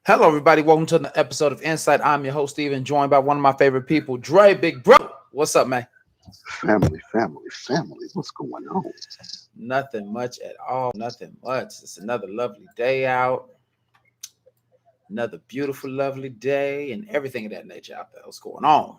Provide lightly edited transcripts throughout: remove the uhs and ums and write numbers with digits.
Hello, everybody. Welcome to the episode of En-Syte. I'm your host, Steven, joined by one of my favorite people, Dre, big bro. What's up, man? Family. What's going on? Nothing much at all. Nothing much. It's another lovely day out. Another beautiful, lovely day, and everything of that nature out there. What's going on?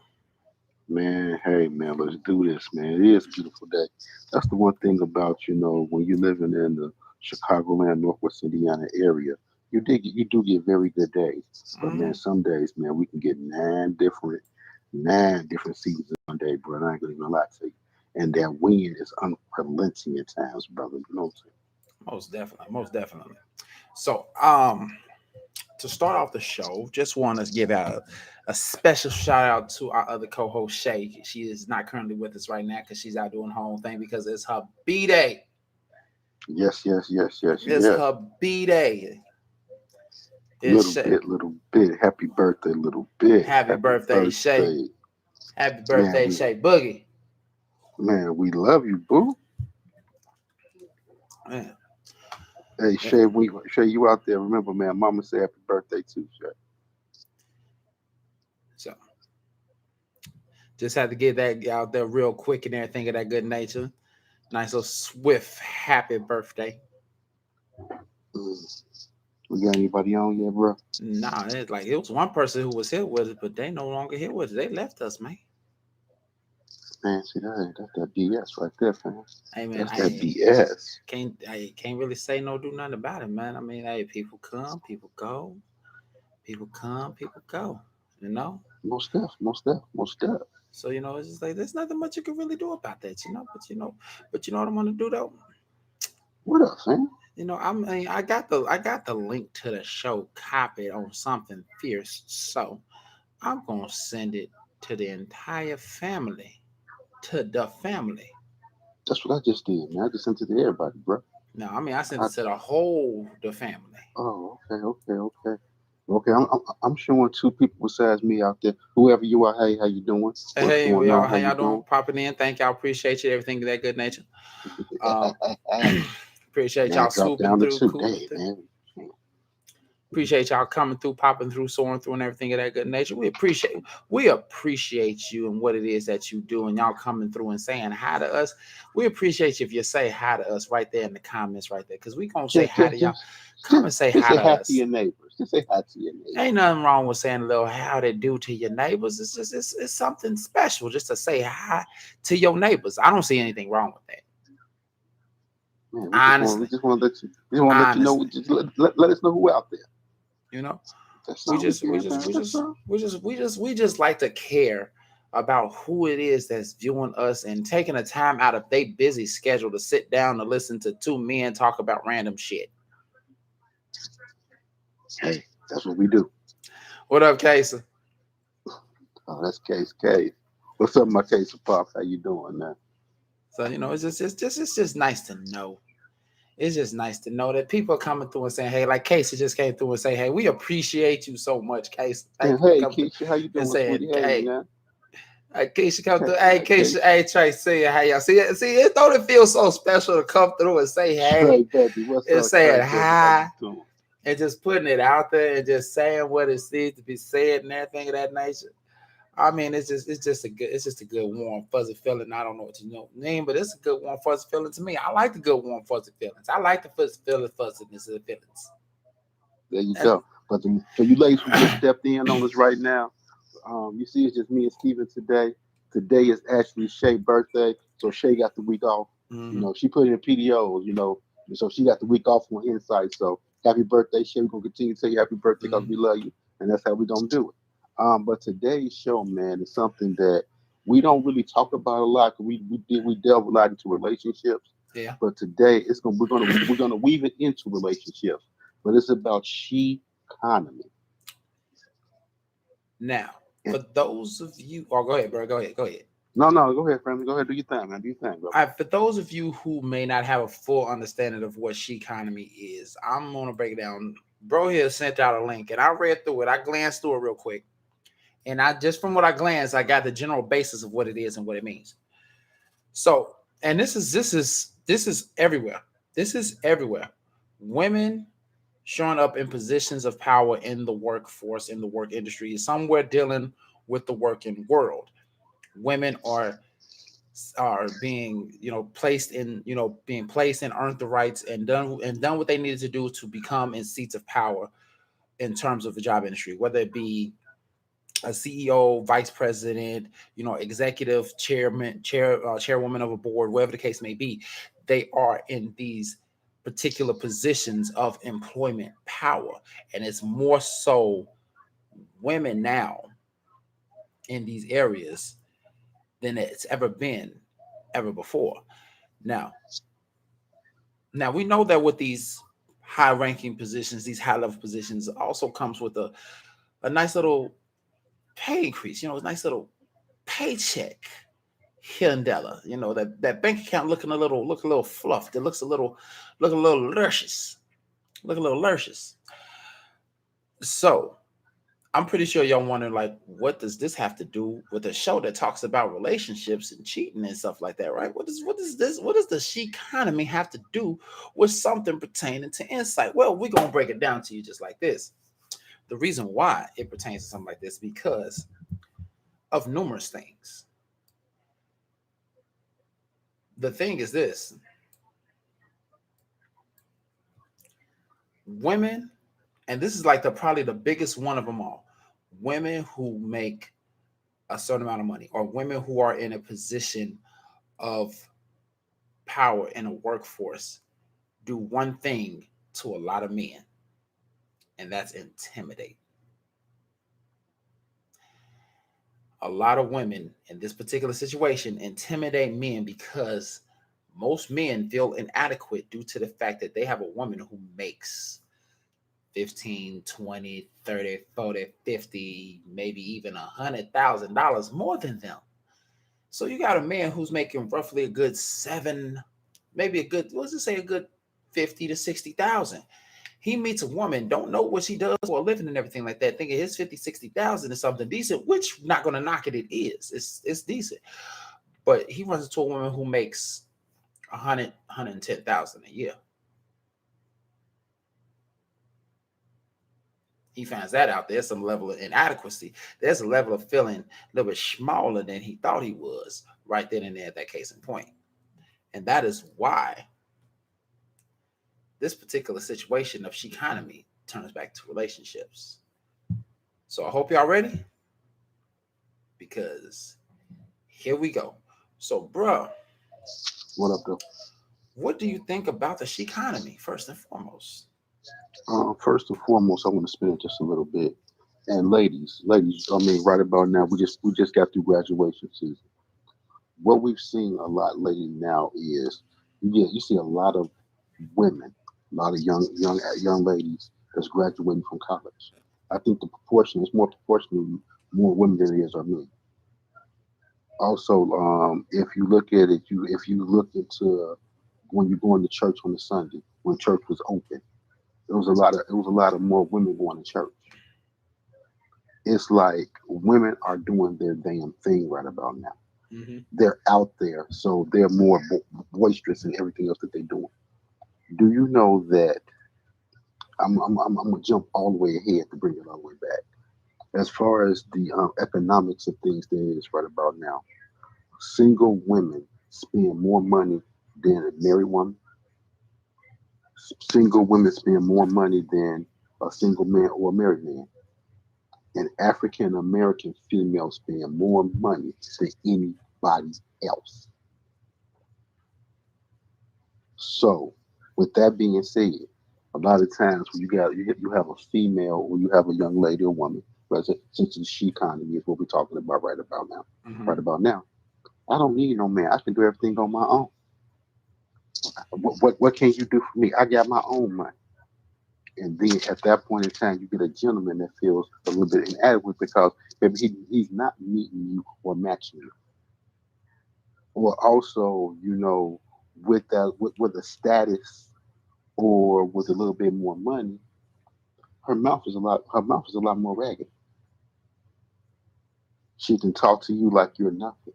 Man, hey man, let's do this, man. It is a beautiful day. That's the one thing about, when you're living in the Chicagoland, Northwest Indiana area, you do get very good days. But man, Mhm. some days, man, we can get nine different seasons in one day, bro. And I ain't gonna even lie to you. And that wind is unrelenting at times, brother. You know what I'm Most definitely. Most definitely. So, to start off the show, just want to give out a special shout out to our other co-host Shay. She is not currently with us right now because she's out doing her own thing because it's her B day. saying? It's Yes. her B day. It's Little Shay. bit, little bit. Happy birthday, little bit. Happy Happy birthday, Shay. birthday. Happy Man, birthday, we Shay Boogie. Man, we love you, boo. Man, Hey, yeah. Shay, you out there? Remember, man, Mama said happy birthday too, Shay. So just had to get that out there real quick and everything of that good nature. Nice little swift happy birthday. Mm. We got anybody on yet, bro? Nah, it's like it was one person who was here with us, but they no longer here with us. They left us, man. Man, see that's that BS right there, fam. Hey man, That's that BS. I can't really say no do nothing about it, man. I mean, hey, people come, people go, people come, people go. You know? Most stuff. So it's just like there's nothing much you can really do about that. But what I'm gonna do though? What else, man? I got the link to the show copied on something fierce. So I'm gonna send it to the entire family. To the family. That's what I just did, man. I just sent it to everybody, bro. No, I mean I sent I, it to the whole the family. okay. I'm showing two people besides me out there. Whoever you are, hey, how you doing? What's Hey, going y'all, on? how How you y'all doing? doing? Popping in. Thank y'all. Appreciate you. Everything of that good nature. Um, appreciate Man, y'all drop swooping down to through, two. cooping Hey, through. man. Appreciate y'all coming through, popping through, soaring through, and everything of that good nature. We appreciate you and what it is that you do, and y'all coming through and saying hi to us. We appreciate you if you say hi to us right there in the comments, right there, because we gonna say Just, hi just, to y'all. just, Come just, and say just hi say to hi to us. your neighbors. Just say hi to your Ain't neighbors. nothing wrong with saying a little how they do to your neighbors. It's just it's something special just to say hi to your neighbors. I don't see anything wrong with that. Man, we Honestly, just want to let you, we want to let you know. honestly, Just let us know who out there. you know. That's We all we just we can, just man. we That's just all. we just like to care about who it is that's viewing us and taking the time out of their busy schedule to sit down to listen to two men talk about random shit. Hey, that's what we do. What up, Casey? Oh, that's Case. What's up, my Case of Pops? How you doing, man? So it's just nice to know. It's just nice to know that people are coming through and saying, "Hey," like Casey just came through and say, "Hey, we appreciate you so much, Casey. And Thank you for hey, coming through Keisha, how you and doing, saying, sweetie? Hey, hey." man. Keisha come Hey, through. Hey, Keisha. Keisha. Hey, Trey. See how y'all see it. See it. Don't it feel so special to come through and say Trey, hey baby. What's and up, Trey, saying baby? How you hi doing? and just putting it out there and just saying what it needs to be said and everything of that nature. I mean, it's just a good warm fuzzy feeling. I don't know what you name, but it's a good warm fuzzy feeling to me. I like the good warm fuzzy feelings. I like the fuzziness of the feelings. There you And go. But for you ladies who just stepped in on us right now, you see, it's just me and Steven today. Today is actually Shay's birthday, so Shay got the week off. mhm. She put in PDOs, so she got the week off on Insight. So happy birthday, Shay. We're gonna continue to tell you happy birthday because we Mhm. love you, and that's how we're gonna do it. But today's show, man, is something that we don't really talk about a lot. 'Cause we delve a lot into relationships, Yeah. but today we're gonna weave it into relationships. But it's about she economy. Now, for those of you, oh, go ahead, bro. Go ahead. Go ahead. No, go ahead, family. Go ahead, do your thing, man. Do your thing, bro. All right, for those of you who may not have a full understanding of what economy is, I'm gonna break it down. Bro here sent out a link, and I read through it. I glanced through it real quick, and I just from what I glanced, I got the general basis of what it is and what it means. So, and this is everywhere. This is everywhere. Women showing up in positions of power in the workforce, in the work industry, somewhere dealing with the working world. Women are being, placed in, being placed and earned the rights and done what they needed to do to become in seats of power in terms of the job industry, whether it be a CEO, vice president, executive chairwoman of a board, whatever the case may be. They are in these particular positions of employment power, and it's more so women now in these areas than it's ever been ever before. Now, now we know that with these high-ranking positions, these high-level positions, also comes with a nice little pay increase. A nice little paycheck here and there. That bank account look a little fluffed. It looks a little luscious. Look a little luscious. So I'm pretty sure y'all wondering, like, what does this have to do with a show that talks about relationships and cheating and stuff like that, right? What does the she economy have to do with something pertaining to insight? Well, we're gonna break it down to you just like this. The reason why it pertains to something like this because of numerous things. The thing is this: women, and this is like probably the biggest one of them all, women who make a certain amount of money or women who are in a position of power in a workforce do one thing to a lot of men, and that's intimidate. A lot of women in this particular situation intimidate men because most men feel inadequate due to the fact that they have a woman who makes 15, 20, 30, 40, 50, maybe even $100,000 more than them. So you got a man who's making roughly a good seven, maybe a good, let's just say a good 50 to 60,000. He meets a woman, don't know what she does for a living and everything like that, thinking his 50, 60,000 is something decent, which not gonna knock it, it is. It's decent. But he runs into a woman who makes 110,000 a year. He finds that out. There's some level of inadequacy. There's a level of feeling a little bit smaller than he thought he was right then and there at that case in point. And that is why this particular situation of economy turns back to relationships. So I hope y'all ready because here we go. So, bruh, What up, though? what do you think about the economy first and foremost? First and foremost, I want to spend just a little bit. And ladies, I mean, right about now, we just got through graduation season. What we've seen a lot lately now is you see a lot of women, a lot of young ladies that's graduating from college. I think the proportion is more proportionally more women than it is are men. Also, if you look at it, if you look into when you go into church on a Sunday when church was open, it was a lot of more women going to church. It's like women are doing their damn thing right about now. Mm-hmm. They're out there, so they're more boisterous in everything else that they're doing. Do you know that I'm gonna jump all the way ahead to bring it all the way back? As far as the economics of things, there is right about now. Single women spend more money than a married woman. Single women spend more money than a single man or a married man. And African American females spend more money than anybody else. So, with that being said, a lot of times when you have a female or you have a young lady or woman, right, since the she economy is what we're talking about right about now. Mm-hmm. Right about now, I don't need no man. I can do everything on my own. What can you do for me? I got my own money. And then at that point in time, you get a gentleman that feels a little bit inadequate because maybe he's not meeting you or matching you. Or also, with that with a status or with a little bit more money, her mouth is a lot more ragged. She can talk to you like you're nothing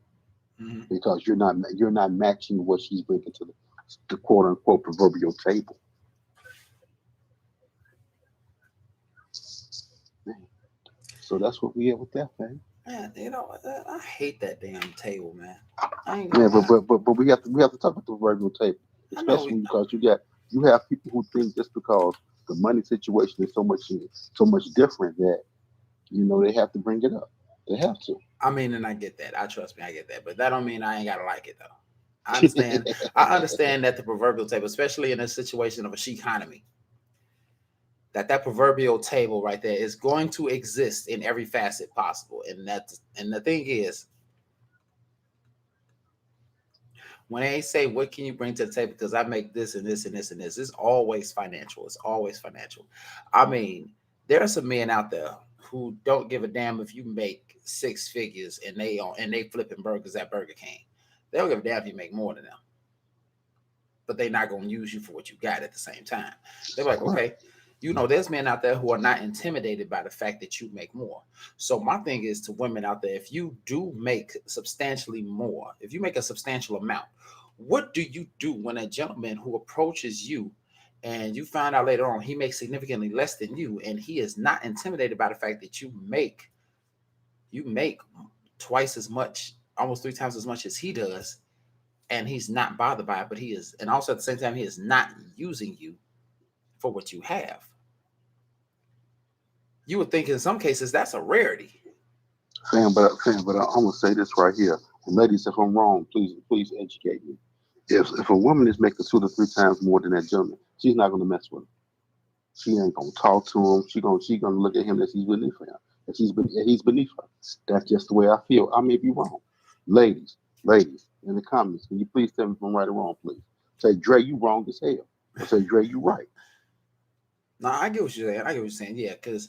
Mm-hmm. because you're not matching what she's bringing to the quote unquote proverbial table. Man. So that's what we have with that, man. Man, I hate that damn table, man. I ain't Yeah, gonna lie. but we have to talk about the regular table, I know we. especially because you have people who think just because the money situation is so much different that they have to bring it up. They have to. I mean, and I get that. I trust me, I get that. But that don't mean I ain't gotta like it though. I understand. I understand that the proverbial table, especially in a situation of a sheconomy, that proverbial table right there is going to exist in every facet possible. And the thing is, when they say what can you bring to the table, because I make this and this and this and this, it's always financial. It's always financial. I mean, there are some men out there who don't give a damn if you make six figures and they flipping burgers at Burger King. They don't give a damn if you make more than them, but they're not going to use you for what you got at the same time. They're like, Right. okay, there's men out there who are not intimidated by the fact that you make more. So my thing is to women out there, if you do make substantially more, if you make a substantial amount, what do you do when a gentleman who approaches you and you find out later on he makes significantly less than you and he is not intimidated by the fact that you make twice as much, almost three times as much as he does, and he's not bothered by it, but he is, and also at the same time, he is not using you for what you have. You would think in some cases that's a rarity. I'm gonna say this right here. And ladies, if I'm wrong, please educate me. If a woman is making 2 to 3 times more than that gentleman, she's not gonna mess with him. She ain't gonna talk to him. She gonna look at him as he's beneath her. He's beneath her. That's just the way I feel. I may be wrong. Ladies, in the comments, can you please tell me if I'm right or wrong, please? Say Dre, you wrong as hell. Or say Dre, you right. No, I get what you're saying. I get what you're saying. Yeah, because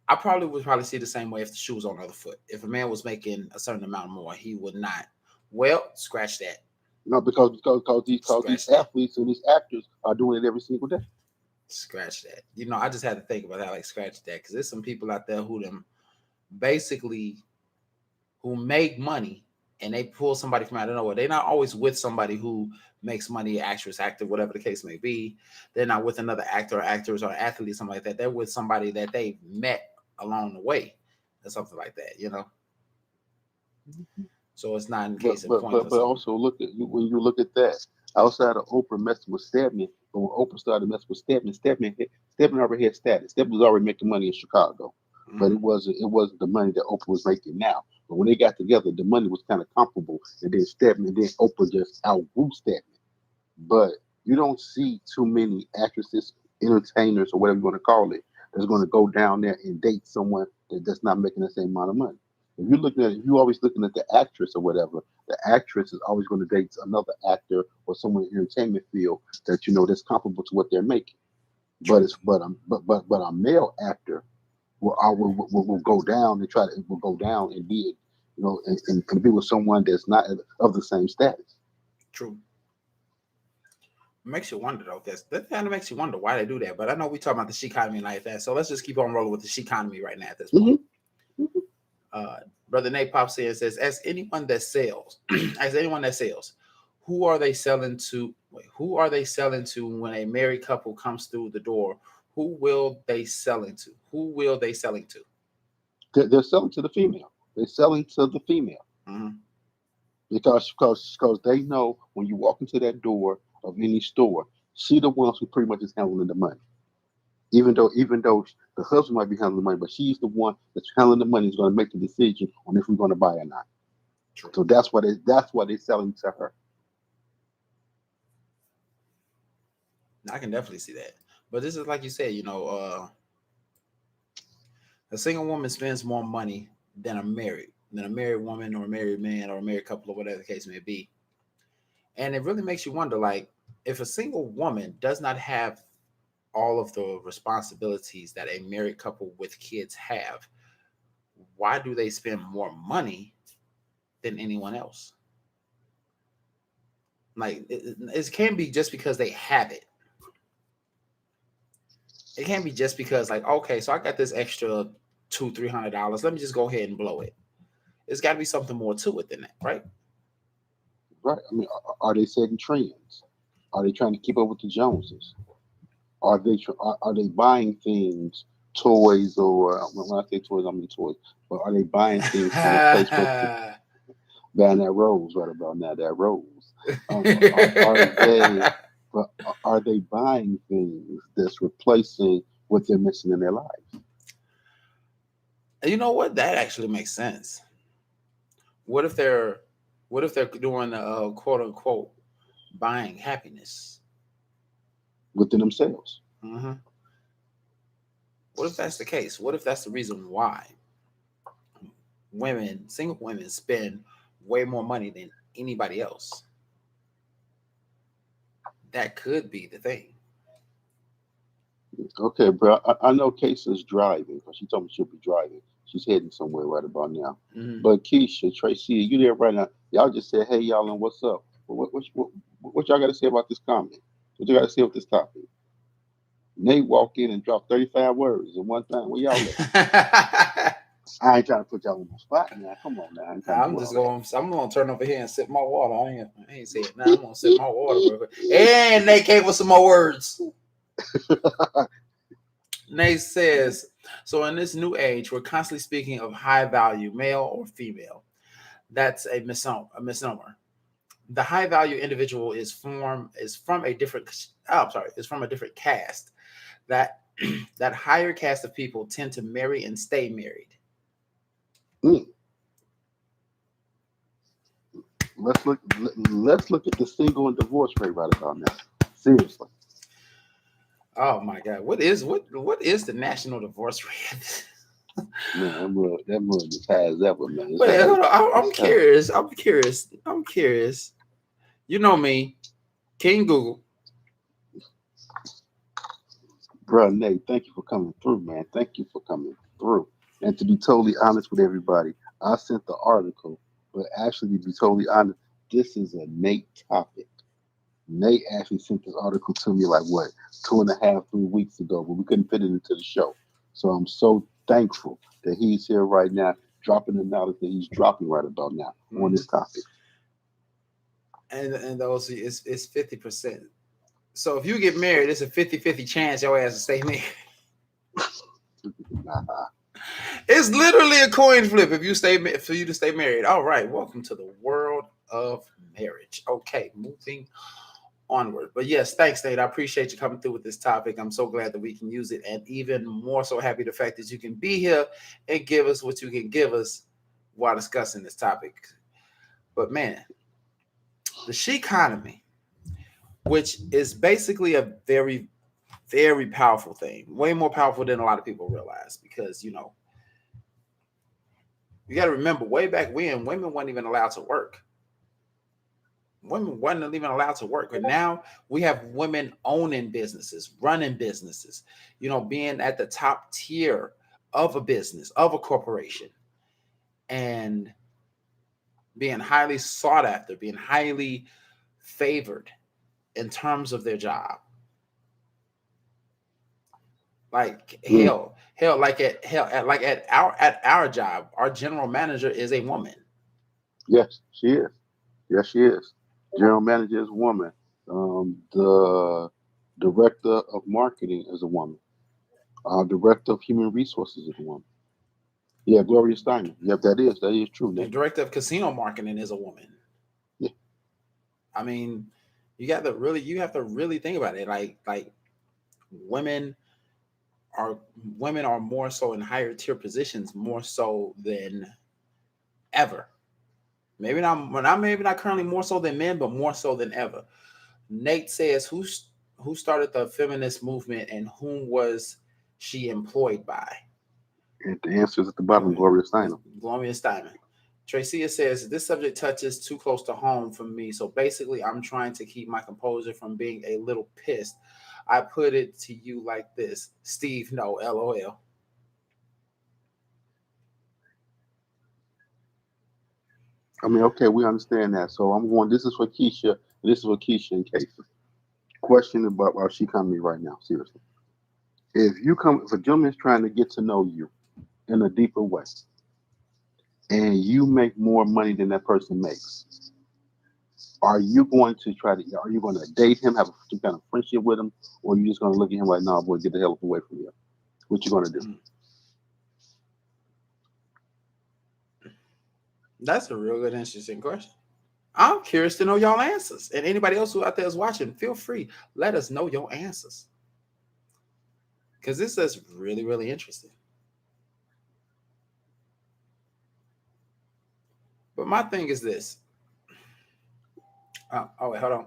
I probably would probably see the same way if the shoe was on the other foot. If a man was making a certain amount more, he would not. Well, scratch that. No, because these Scratch that. athletes and these actors are doing it every single day. Scratch that. I just had to think about that, like scratch that, because there's some people out there who them basically who make money and they pull somebody from out of nowhere. They're not always with somebody who makes money, actress, actor, whatever the case may be. They're not with another actor or actors or athlete, something like that. They're with somebody that they met along the way or something like that. So it's not in But case of but point but or but something. also look at when you look at that outside of Oprah messing with Stedman, but when Oprah started messing with Stedman already had status. Stedman was already making money in Chicago, but Mm-hmm. it wasn't the money that Oprah was making now. But when they got together, the money was kind of comparable, and then Oprah just outgrew Stedman. But you don't see too many actresses, entertainers, or whatever you want to call it, that's going to go down there and date someone that's not making the same amount of money. If you always looking at the actress or whatever, the actress is always going to date another actor or someone in the entertainment field that that's comparable to what they're making. But True. it's but a male actor will go down and will go down and be and be with someone that's not of the same status. True. It makes you wonder though, because that kind of makes you wonder why they do that. But I know we talk about the she economy like that, so let's just keep on rolling with the she economy right now at this point. Hmm. Uh, Brother Nate pops in and says, "As anyone that sells, as anyone that sells, who are they selling to? Who are they selling to when a married couple comes through the door? Who will they selling to? Who will they selling to?" They're selling to the female. They're selling to the female Mm-hmm. because they know when you walk into that door of any store, she the ones who pretty much is handling the money. Even though the husband might be handling the money, but she's the one that's handling the money is going to make the decision on if we're going to buy or not. True. So that's why they're selling to her. I can definitely see that. But this is like you said, a single woman spends more money than a married woman or a married man or a married couple or whatever the case may be. And it really makes you wonder, like, if a single woman does not have all of the responsibilities that a married couple with kids have, why do they spend more money than anyone else? Like, it can be just because they have it. It can't be just because, like, okay, so I got this extra $200-300. Let me just go ahead and blow it. It's got to be something more to it than that, right? Right? I mean, are they setting trends? Are they trying to keep up with the Joneses? Are they buying things toys, or when I say toys, I mean toys. But are they buying things to replace what the, buying that rose right about now? That rose. Are they? But are they buying things that's replacing what they're missing in their lives? You know what? That actually makes sense. What if they're doing the quote unquote buying happiness? Within themselves. Hmm. What if that's the case? What if that's the reason why single women, spend way more money than anybody else? That could be the thing. Okay, bro. I know Keisha's driving because she told me she'll be driving. She's heading somewhere right about now. Hmm. But Keisha, Tracy, you there right now? Y'all just said, "Hey, y'all, and what's up?" What y'all got to say about this comment? What you got to say about this topic? Nate walked in and dropped 35 words in one time. Where y'all at? I ain't trying to put y'all on the spot now. Come on now. I ain't trying to do all that. I'm gonna turn over here and sip my water. I ain't saying now. I'm gonna sip my water real quick. And they came with some more words. Nate says, so in this new age, we're constantly speaking of high value, male or female. That's a misnomer. The high value individual is from a different is from a different caste. That that higher caste of people tend to marry and stay married. Mm. Let's look at the single and divorce rate right about now. Seriously. Oh my God. What is the national divorce rate? Man, that mud is high as ever, man. It's Wait, high. hold on. I'm It's high. curious. I'm curious. I'm curious. You know me, King Google. Bro, Nate, thank you for coming through, man. Thank you for coming through. And to be totally honest with everybody, I sent the article, but actually, to be totally honest, this is a Nate topic. Nate actually sent this article to me like what, 2.5, 3 weeks ago, but we couldn't fit it into the show. So I'm so thankful that he's here right now, dropping the knowledge that he's dropping right about now on Mhm. this topic. And those it's 50%. So if you get married, it's a 50-50 chance your ass will stay married. Nah. It's literally a coin flip if you for you to stay married. All right, welcome to the world of marriage. Okay, moving onward. But yes, thanks, Nate. I appreciate you coming through with this topic. I'm so glad that we can use it, and even more so happy the fact that you can be here and give us what you can give us while discussing this topic. But man, the SHEconomy, which is basically a very, very powerful thing, way more powerful than a lot of people realize, because you got to remember, way back when, women weren't even allowed to work. Women weren't even allowed to work. And now we have women owning businesses, running businesses, being at the top tier of a business, of a corporation, and being highly sought after, being highly favored in terms of their job. Like Mm, hell, like at our job, our general manager is a woman. yes, she is. Yes, she is. General manager is a woman. The director of marketing is a woman. Director of human resources is a woman. Yeah, Gloria Steinem. Yep, that is true, The Nick. director of casino marketing is a woman. Yeah. I mean, you have to really think about it. Like women are women are more so in higher tier positions, more so than ever. Maybe not currently more so than men, but more so than ever. Nate says, who started the feminist movement and whom was she employed by? And the answer is at the bottom, Gloria Steinem. Gloria Steinem. Tracia says, this subject touches too close to home for me. So basically, I'm trying to keep my composure from being a little pissed. I put it to you like this: Steve, no, LOL. I mean, okay, we understand that. So I'm going. This is for Keisha. This is for Keisha and Casey. Question about while she coming to me right now. Seriously, if a gentleman is trying to get to know you in a deeper way, and you make more money than that person makes, are you going to date him, have some kind of friendship with him, or are you just going to look at him like, nah, boy, get the hell away from here? What you gonna do? That's a real good, interesting question. I'm curious to know y'all answers. And anybody else who out there is watching, feel free. Let us know your answers. Because this is really, really interesting. But my thing is this. Oh, wait, hold on.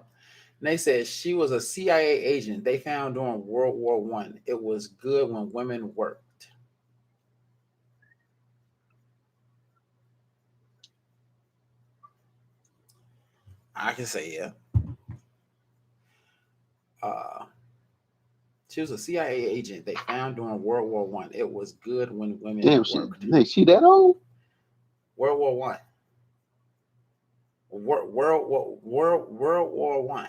They said she was a CIA agent they found during World War One. It was good when women worked. I can say yeah. Uh, she was a CIA agent they found during World War One. It was good when women Damn, worked. she that old? World War One. World War One.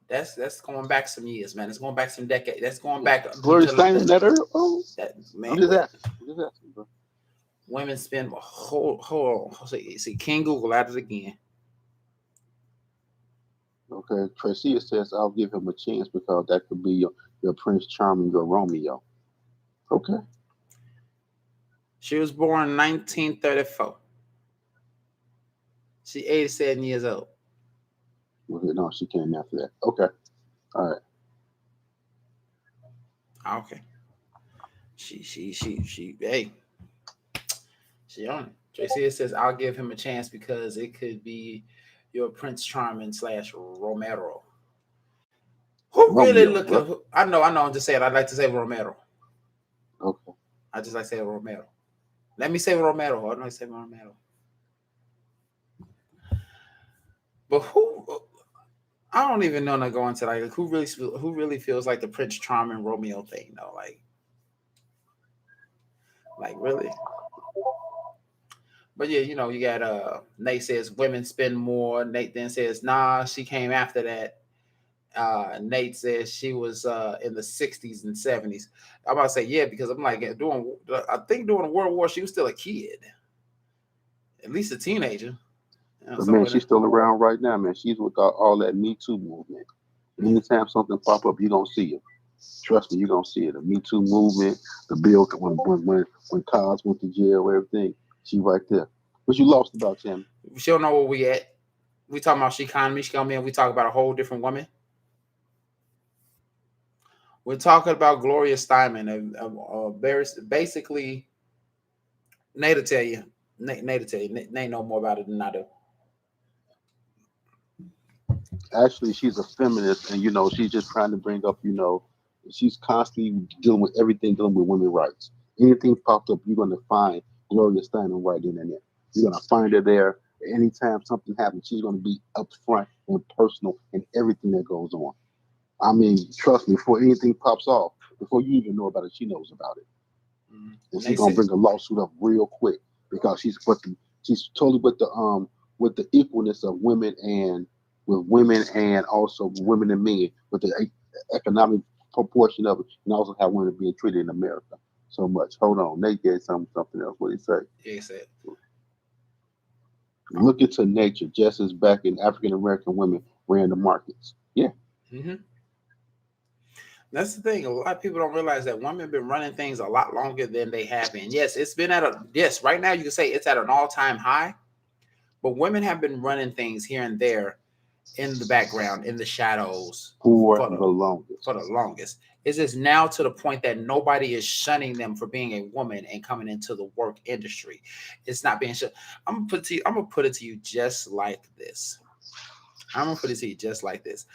That's going back some years, man. It's going back some decades. That's going back Gloria into Steinem that her? Oh, that man. I'm just asking. I'm just asking, bro. Women spend hold on. See, King Google at it again. Okay, Tracia says I'll give him a chance because that could be your Prince Charming, your Romeo. Okay. She was born in 1934. She 87 years old. Well, no, she came after that. Okay. All right. Okay. Hey, she on it. Tracy says I'll give him a chance because it could be your Prince Charming / Romero. Who really Romeo, look bro. at? I know. I'm just saying. I'd like to say Romero. Okay. I just like to say Romero. Let me say Romero. I don't like to say Romero. But who? I don't even know. Not going to like who really feels like the Prince Charming Romeo thing though. Like really. But yeah, you got Nate says women spend more. Nate then says nah, she came after that. Nate says she was in the 60s and 70s. I'm about to say yeah because I'm like I think during the World War she was still a kid, at least a teenager. But man, Somewhere she's there. still around right now, man. She's with all that Me Too movement. Anytime something pop up, you're gonna see it. Trust me, you're gonna see it. The Me Too movement, the bill when Cos went to jail, everything. She right there. What you lost about, Tammy? She don't know where we at. We talking about SHEconomy. She come in. We talk about a whole different woman. We're talking about Gloria Steinem. Basically, Nate will tell you. Nate will tell you. Nate know more about it than I do. Actually, she's a feminist, and she's just trying to bring up, she's constantly dealing with everything dealing with women's rights. Anything popped up, you're gonna find Gloria Steinem right in there. You're gonna find her there. Anytime something happens, she's gonna be upfront and personal in everything that goes on. I mean, trust me, before anything pops off, before you even know about it, she knows about it, and And she's they gonna said, bring a lawsuit up real quick because she's totally with the equalness of women and with women and also women and men with the economic proportion of it, and also how women are being treated in America so much. Hold on, Nate gave something else. What did he say? yeah, he said, Look into nature, just as back in African American women ran the markets. Yeah. mm-hmm. That's the thing. A lot of people don't realize that women have been running things a lot longer than they have been. Yes, it's been yes, right now you can say it's at an all-time high, but women have been running things here and there in the background, in the shadows For for the longest. the longest. It's just now to the point that nobody is shunning them for being a woman and coming into the work industry. It's not being shut. I'm gonna put it to you just like this. I'm gonna put it to you just like this.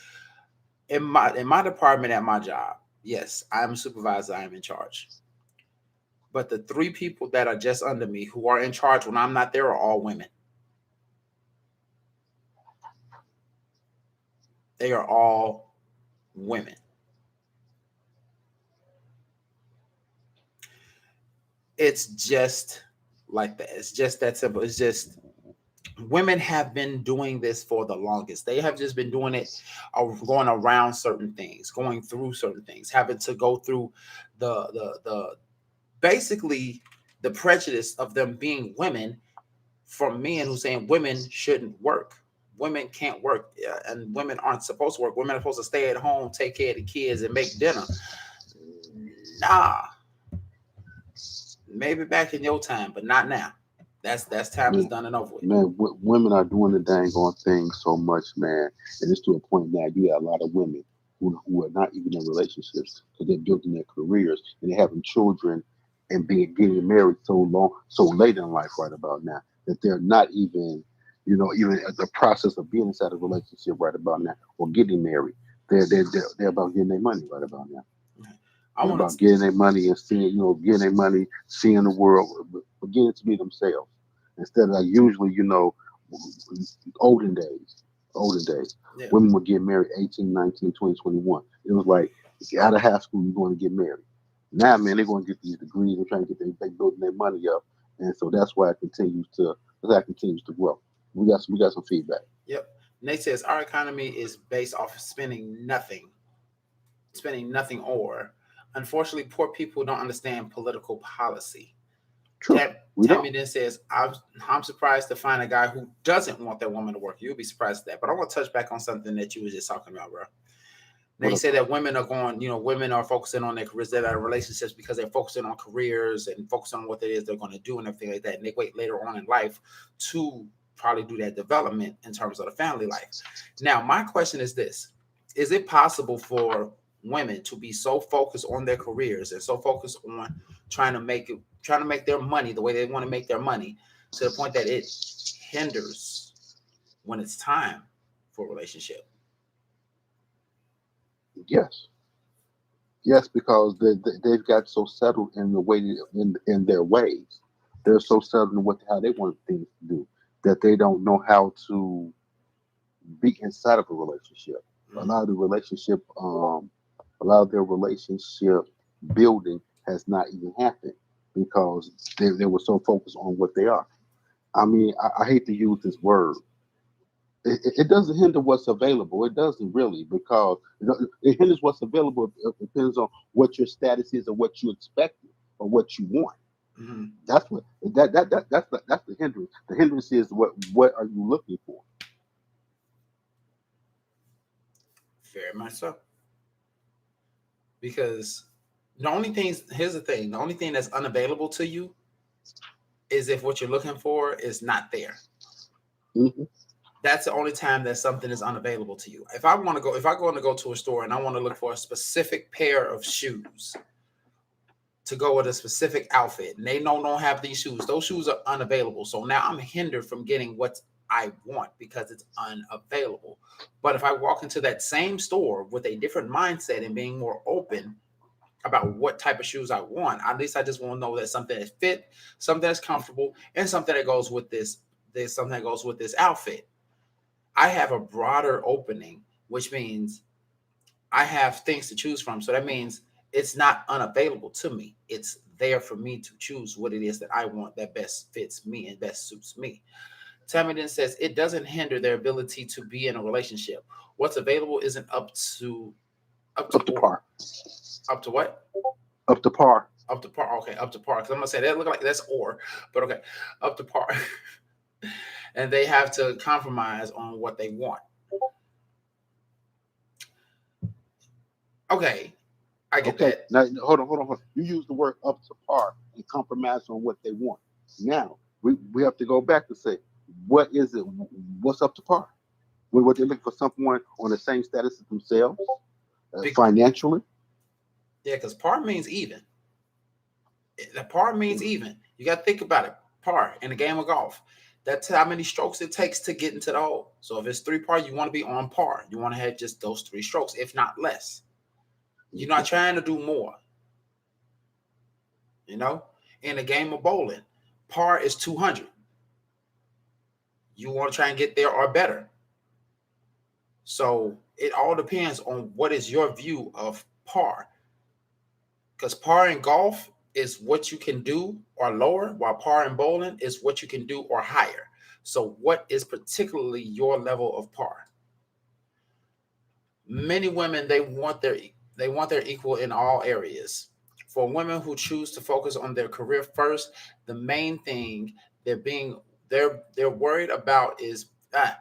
In my department at my job, yes, I'm a supervisor, I'm in charge. But the three people that are just under me who are in charge when I'm not there are all women. They are all women. It's just like that. It's just that simple. It's just women have been doing this for the longest. They have just been doing it, going around certain things, going through certain things, having to go through the basically the prejudice of them being women from men who saying women shouldn't work. Women can't work, and women aren't supposed to work. Women are supposed to stay at home, take care of the kids, and make dinner. Nah, maybe back in your time, but not now. That's time is Man, done and over with. man, women are doing the dang on thing so much, man, and it's to a point now. You got a lot of women who are not even in relationships because they're building their careers and they're having children and being getting married so long, so late in life, right about now that they're not even, even at the process of being inside a relationship right about now or getting married. They're about getting their money right about now. I They're want about to. getting their money and seeing, getting their money, seeing the world, beginning to be themselves. Instead of like usually, olden days, olden days, Yeah. women would get married 18, 19, 20, 21. It was like, if you're out of high school, you're going to get married. Now, man, they're going to get these degrees and trying to they building their money up. And so that continues to grow. We got some feedback. Yep. Nate says our economy is based off of spending nothing or. Unfortunately, poor people don't understand political policy. True. We don't. Tammy then says, I'm surprised to find a guy who doesn't want that woman to work. You'll be surprised at that. But I want to touch back on something that you were just talking about, bro. Now What you up? say that women are going, women are focusing on their careers, they're out of relationships because they're focusing on careers and focusing on what it is they're going to do and everything like that. And they wait later on in life to probably do that development in terms of the family life. Now, my question is this: is it possible for women to be so focused on their careers and so focused on trying to make their money the way they want to make their money to the point that it hinders when it's time for a relationship? Yes. Yes, because they've got so settled in the way in their ways. They're so settled in how they want things to do that they don't know how to be inside of a relationship. A Mm. lot of the relationship, a lot of their relationship building has not even happened because they were so focused on what they are. I mean, I hate to use this word. It doesn't hinder what's available. It doesn't really because it hinders what's available. It depends on what your status is or what you expect or what you want. Mhm. That's what that's the hindrance. The hindrance is what are you looking for? Very much so. Because here's the thing, the only thing that's unavailable to you is if what you're looking for is not there. Hmm. That's the only time that something is unavailable to you. If I go to a store and I want to look for a specific pair of shoes to go with a specific outfit, and they don't have these shoes, those shoes are unavailable. So now I'm hindered from getting what I want because it's unavailable. But if I walk into that same store with a different mindset and being more open about what type of shoes I want, at least I just want to know that something that fit, something that's comfortable, and something that goes with this. There's something that goes with this outfit. I have a broader opening, which means I have things to choose from. So that means it's not unavailable to me. It's there for me to choose what it is that I want that best fits me and best suits me. Tammy then says it doesn't hinder their ability to be in a relationship. What's available isn't up to Up to or par. up to what? Up to par. Up to par. Okay, up to par. Because I'm gonna say that look like that's or, but okay, up to par. And they have to compromise on what they want. Okay, I get Okay. that. Now hold on. You use the word up to par and compromise on what they want. Now we have to go back to say what is it? What's up to par? What they're looking for someone on the same status as themselves, Be- financially. yeah, because par means even. The par means even. You got to think about it. Par in a game of golf. That's how many strokes it takes to get into the hole. So if it's three par, you want to be on par. You want to have just those three strokes, if not less. You're not trying to do more. You know, in a game of bowling, par is 200. You want to try and get there or better. So it all depends on what is your view of par. Because par in golf is what you can do or lower, while par in bowling is what you can do or higher. So, what is particularly your level of par? Many women they want their equal in all areas. For women who choose to focus on their career first, the main thing they're being they're worried about is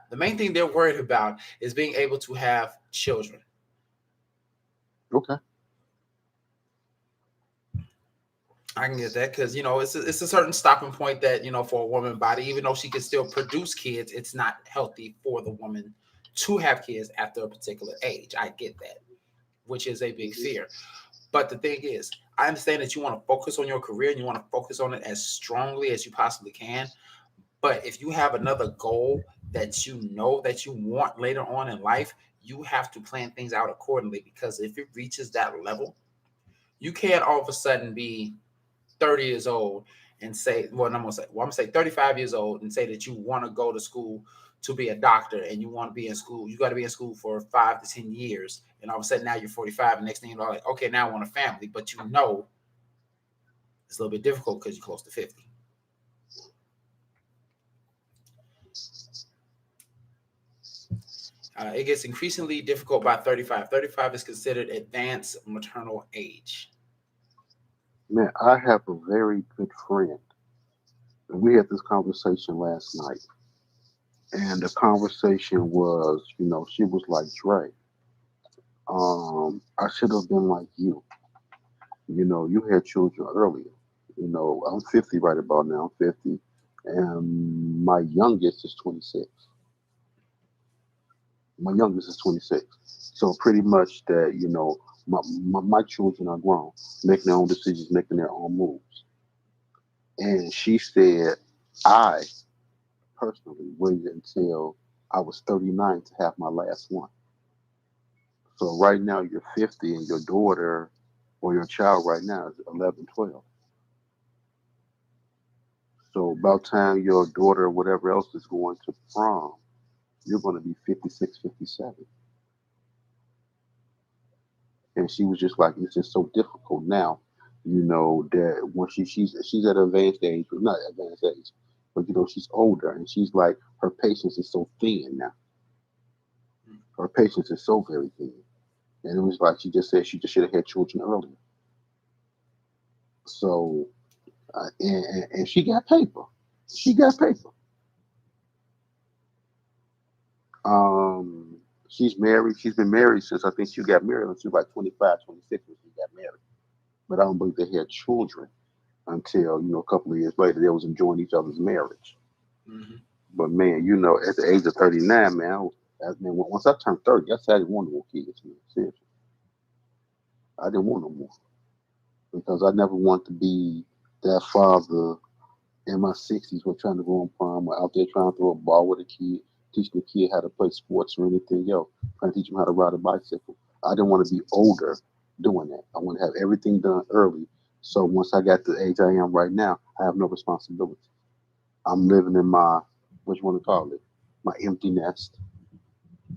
the main thing they're worried about is being able to have children. Okay. I can get that because it's a certain stopping point that for a woman body, even though she can still produce kids, it's not healthy for the woman to have kids after a particular age. I get that, which is a big Mhm. fear. But the thing is, I understand that you want to focus on your career and you want to focus on it as strongly as you possibly can. But if you have another goal that you know that you want later on in life, you have to plan things out accordingly because if it reaches that level, you can't all of a sudden be 30 years old and say, well, I'm gonna say 35 years old and say that you want to go to school to be a doctor and you want to be in school, you got to be in school for 5 to 10 years, and all of a sudden now you're 45, and next thing you know, like, okay, now I want a family, but it's a little bit difficult because you're close to 50. It gets increasingly difficult by 35. 35 is considered advanced maternal age. Man, I have a very good friend. And we had this conversation last night. And the conversation was, she was like, Dre, I should have been like you. You had children earlier. I'm 50 right about now. I'm 50. And my youngest is 26. My youngest is 26. So pretty much that, my children are grown, making their own decisions, making their own moves. And she said, I personally waited until I was 39 to have my last one. So right now you're 50 and your daughter or your child right now is 11, 12. So about time your daughter or whatever else is going to prom, you're going to be 56, 57. And she was just like, it's just so difficult now, that when she's at an advanced age, but not advanced age, but she's older and she's like, her patience is so thin now. Her patience is so very thin. And it was like she just said she just should have had children earlier. So, and she got paper. She got paper. Um, she's married. She's been married since I think she got married when she was like 25, 26 when she got married. But I don't believe they had children until, a couple of years later. They was enjoying each other's marriage. Mm-hmm. But man, at the age of 39, man, once I turned 30, I said I didn't want no more kids, man. Seriously. I didn't want no more because I never wanted to be that father in my 60s were trying to go on prom or out there trying to throw a ball with a kid, teaching the kid how to play sports or anything else, trying to teach him how to ride a bicycle. I didn't want to be older doing that. I want to have everything done early. So once I got to the age I am right now, I have no responsibility. I'm living in my, what you want to call it, my empty nest,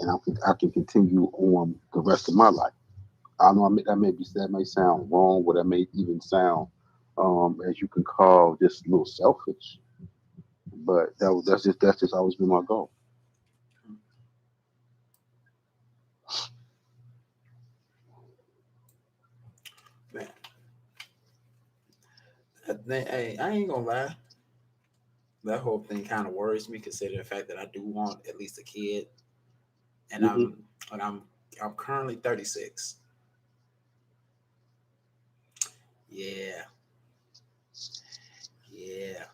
and I can continue on the rest of my life. I know that may sound wrong, or that may even sound, as you can call, just a little selfish. But that's just always been my goal. Man, hey, I ain't gonna lie. That whole thing kind of worries me, considering the fact that I do want at least a kid, and Hmm. I'm currently 36. Yeah, yeah,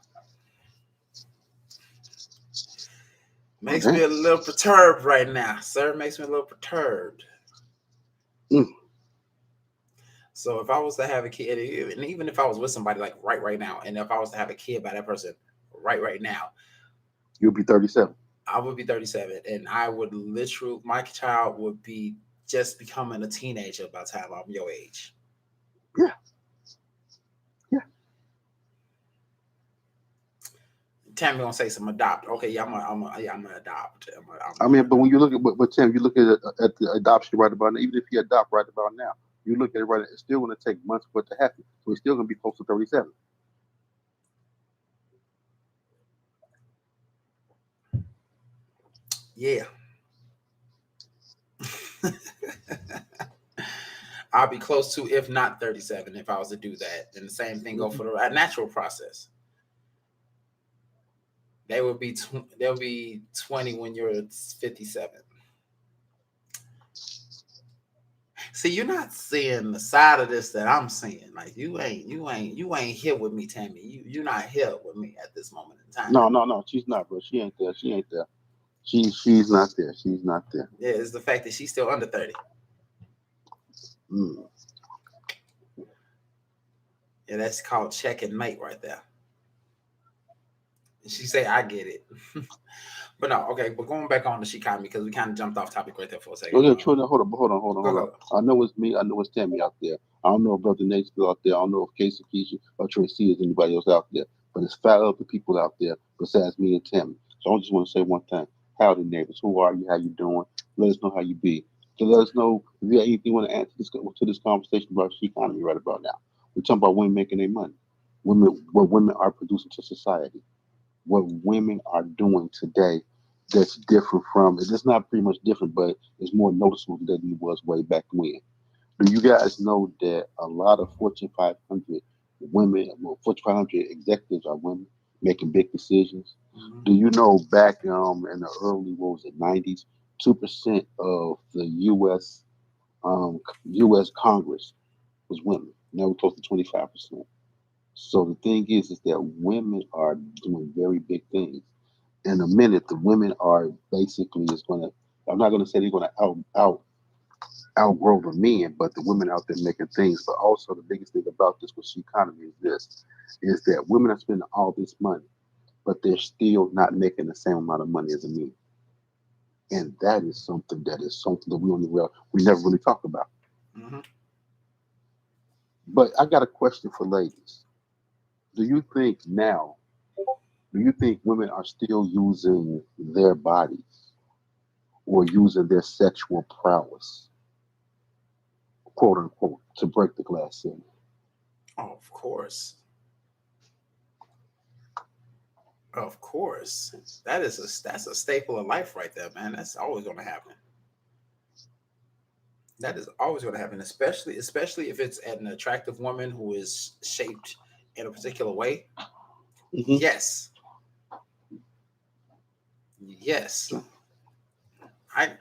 Oh makes me damn. a little perturbed right now, sir. Makes me a little perturbed. Mm. So if I was to have a kid, and even if I was with somebody like right now, and if I was to have a kid by that person right now, You'll be 37. I would be 37, and I would literally, my child would be just becoming a teenager by the time I'm your age. Yeah, yeah. Tammy gonna say some adopt. Okay, yeah, I'm gonna adopt. I mean, but when you look at, but Tim, you look at the adoption right about now. Even if you adopt right about now, you look at it right. It's still going to take months for it to happen. So it's still going to be close to 37. Yeah, I'll be close to, if not 37, if I was to do that. And the same thing go Hmm. for the natural process. They'll be 20 when you're 57. See, you're not seeing the side of this that I'm seeing. Like you ain't here with me, Tammy. You're not here with me at this moment in time. No, no, no. She's not, bro. She ain't there. She ain't there. She's not there. She's not there. Yeah, it's the fact that she's still under 30. Mm. Yeah, that's called check and mate right there. And she say, I get it. But no, okay, but going back on the SHEconomy because we kind of jumped off topic right there for a Oh second. yeah, Trina, hold on, hold on, hold on, Go hold on. go. I know it's me. I know it's Tammy out there. I don't know if Brother Nate's still out there. I don't know if Casey, Keisha, or Tracy is anybody else out there. But it's five other people out there besides me and Tammy. So I just want to say one thing. Howdy, neighbors. Who are you? How you doing? Let us know how you be. So let us know if you have anything you want to add to this conversation about SHEconomy right about now. We're talking about women making their money. Women, what women are producing to society. What women are doing today that's different from it. It's not pretty much different, but it's more noticeable than it was way back when. Do you guys know that a lot of Fortune 500 women, well, Fortune 500 executives are women making big decisions? Mhm. Do you know back in the early, what was it, 90s, 2% of the U.S. Congress was women. Now we're close to 25%. So the thing is that women are doing very big things. In a minute, the women are basically is going to. I'm not going to say they're going to outgrow the men, but the women out there making things. But also the biggest thing about this with SHEconomy is that women are spending all this money, but they're still not making the same amount of money as a man, and that is something that we never really talk about. Mhm. But I got a question for ladies. Do you think now? Do you think women are still using their bodies or using their sexual prowess, quote unquote, to break the glass ceiling? Oh, of course. Of course. That's a staple of life right there, man. That's always gonna happen. That is always gonna happen, especially if it's an attractive woman who is shaped in a particular way. Hmm. Yes. Yes. I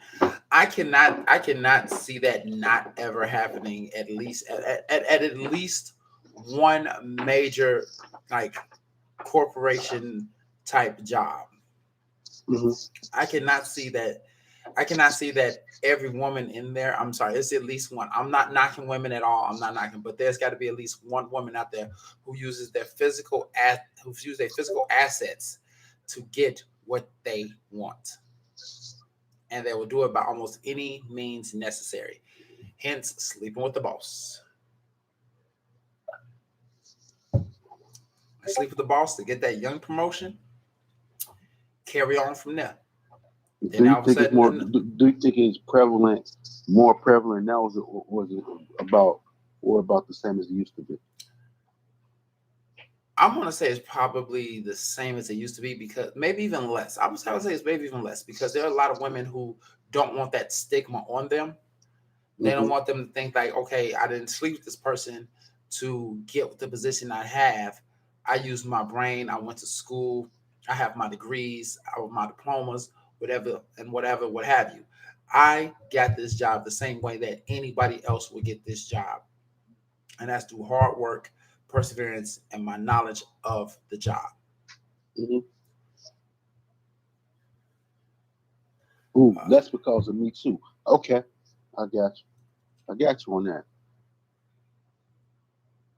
I cannot see that not ever happening at least at least one major like corporation type job. Hmm. I cannot see that. I cannot see that every woman in there. I'm sorry, it's at least one. I'm not knocking women at all. I'm not knocking, but there's got to be at least one woman out there who uses their physical assets to get what they want, and they will do it by almost any means necessary. Hence, sleeping with the boss. I sleep with the boss to get that young promotion. Carry on from there. Then Do you all of a think it's sudden, more? Do you think it's prevalent, more prevalent now, or is it about or about the same as it used to be? I'm gonna say it's probably the same as it used to be because maybe even less. I would say it's maybe even less because there are a lot of women who don't want that stigma on them. They don't Hmm. want them to think like, okay, I didn't sleep with this person to get the position I have. I used my brain. I went to school. I have my degrees, I have my diplomas, whatever and whatever, what have you. I got this job the same way that anybody else would get this job, and that's through hard work, perseverance, and my knowledge of the job. Hmm. Ooh, Uh, that's because of me too. Okay, I got you. I got you on that.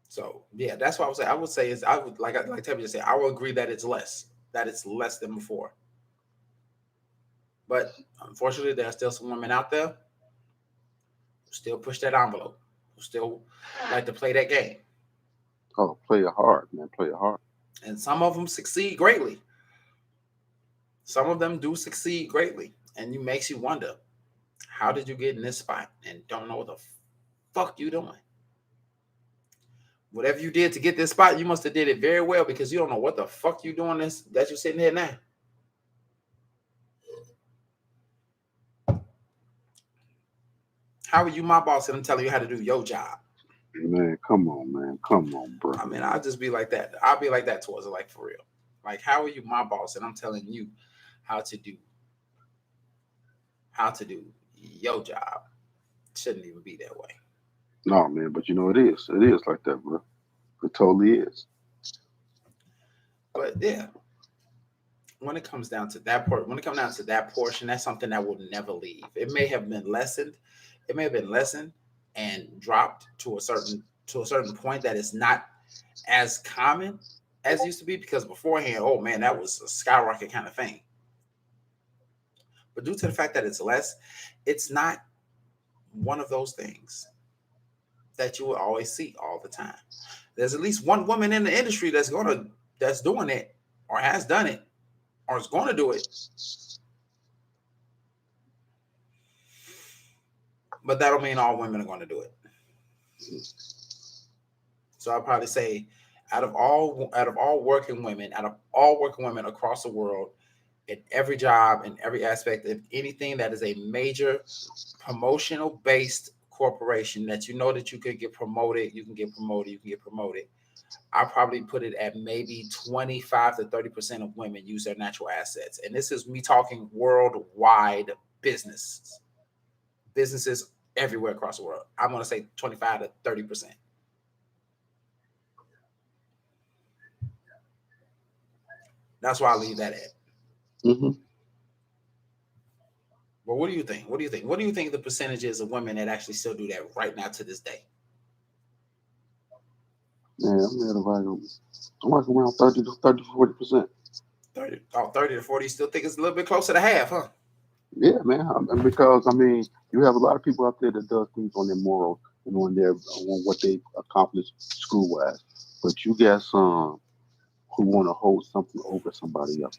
so yeah, that's what I would say. I would say is I would like Tevin just said, I will agree that it's less than before. But unfortunately, there are still some women out there who still push that envelope, who still like to play that game, Oh, play it hard, man. Play it hard. and some of them succeed greatly. Some of them do succeed greatly, and it makes you wonder, how did you get in this spot and don't know what the fuck you doing? Whatever you did to get this spot, you must have did it very well because you don't know what the fuck you doing this that you're sitting here now. How are you my boss and I'm telling you how to do your job? Man, come on, man. Come on, bro. I mean, I'll just be like that. I'll be like that towards it, like for real. Like, how are you my boss and I'm telling you how to do how to do your job? shouldn't even be that way. No, man, but you know it is. It is like that, bro. It totally is. But yeah, when it comes down to that part, when it comes down to that portion, that's something that will never leave. It may have been lessened, it may have been lessened and dropped to a certain point that is not as common as it used to be, because beforehand, oh man, that was a skyrocket kind of thing. But due to the fact that it's less, it's not one of those things that you will always see all the time. There's at least one woman in the industry that's doing it, or has done it, or is going to do it. But that don't mean all women are going to do it. So I'll probably say, out of all working women across the world, in every job, in every aspect of anything that is a major promotional based corporation that you know that you could get promoted, you can get promoted, you can get promoted. I probably put it at maybe 25 to 30% of women use their natural assets. And this is me talking worldwide businesses everywhere across the world. I'm going to say 25 to 30%. That's why I leave that at. Mm-hmm. But what do you think? What do you think? What do you think the percentage is of women that actually still do that right now to this day? Yeah, I'm at I'm like around 30 to 40%. 30 to 40, still think it's a little bit closer to half, huh? Yeah, man. Because I mean, you have a lot of people out there that does things on their moral and on what they accomplished school wise, but you got some who want to hold something over somebody else.